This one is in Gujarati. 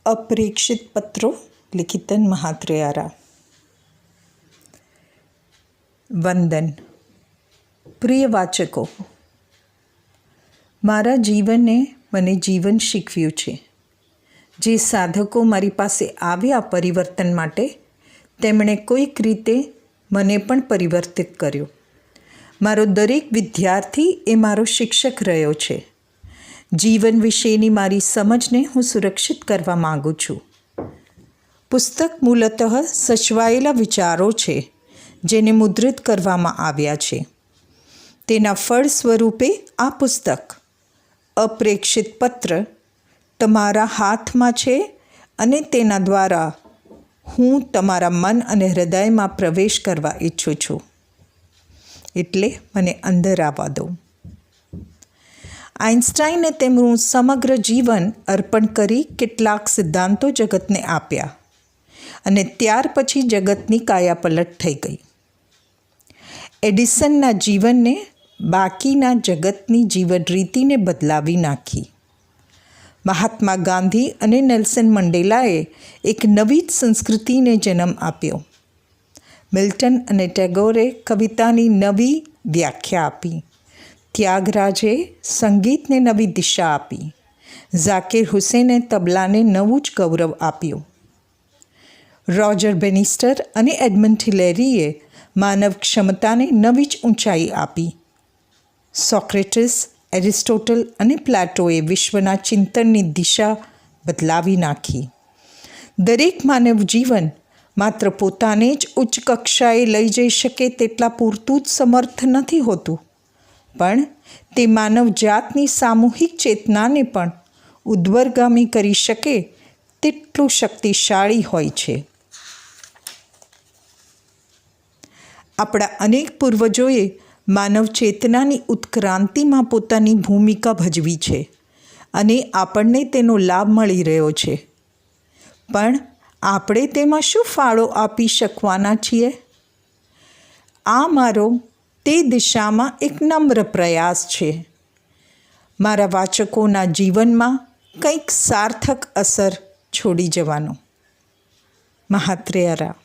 અપ્રેક્ષિત પત્રો લિખિતન મહાત્રેયારા. વંદન. પ્રિય વાચકો, મારા જીવને મને જીવન શીખવ્યું છે. જે સાધકો મારી પાસે આવ્યા પરિવર્તન માટે, તેમણે કોઈક રીતે મને પણ પરિવર્તિત કર્યો. મારો દરેક વિદ્યાર્થી એ મારો શિક્ષક રહ્યો છે. જીવન વિશેની મારી સમજને હું સુરક્ષિત કરવા માગું છું. પુસ્તક મૂલતઃ સચવાયેલા વિચારો છે, જેને મુદ્રિત કરવામાં આવ્યા છે. તેના ફળ સ્વરૂપે આ પુસ્તક, અપ્રેક્ષિત પત્ર, તમારા હાથમાં છે અને તેના દ્વારા હું તમારા મન અને હૃદયમાં પ્રવેશ કરવા ઈચ્છું છું. એટલે મને અંદર આવવા દો. આઇન્સ્ટાઈને તેમનું સમગ્ર જીવન અર્પણ કરી કેટલાક સિદ્ધાંતો જગતને આપ્યા અને ત્યાર પછી જગતની કાયાપલટ થઈ ગઈ. એડિસનના જીવનને બાકીના જગતની જીવન રીતિને બદલાવી નાખી. મહાત્મા ગાંધી અને નેલ્સન મંડેલાએ એક નવી જ સંસ્કૃતિને જન્મ આપ્યો. મિલ્ટન અને ટેગોરે કવિતાની નવી વ્યાખ્યા આપી. ત્યાગરાજે સંગીતને નવી દિશા આપી. ઝાકિર હુસેને તબલાને નવું જ ગૌરવ આપ્યું. રોજર બેનિસ્ટર અને એડમંડ હિલેરીએ માનવ ક્ષમતાને નવી જ ઊંચાઈ આપી. સોક્રેટિસ, એરિસ્ટોટલ અને પ્લાટોએ વિશ્વના ચિંતનની દિશા બદલાવી નાખી. દરેક માનવ જીવન માત્ર પોતાને જ ઉચ્ચ કક્ષાએ લઈ જઈ શકે તેટલા પૂરતું જ સમર્થ નથી હોતું, પણ તે માનવ જાતની સામૂહિક ચેતનાને પણ ઉદ્વર્ગામી કરી શકે તેટલું શક્તિશાળી હોય છે. આપણા અનેક પૂર્વજોએ માનવ ચેતનાની ઉત્ક્રાંતિમાં પોતાની ભૂમિકા ભજવી છે અને આપણને તેનો લાભ મળી રહ્યો છે. પણ આપણે તેમાં શું ફાળો આપી શકવાના છીએ? આ મારો તે દિશામાં એક નમ્ર પ્રયાસ છે. મારા વાચકોના જીવનમાં કંઈક સાર્થક અસર છોડી જવાનો. મહાત્રેયારા.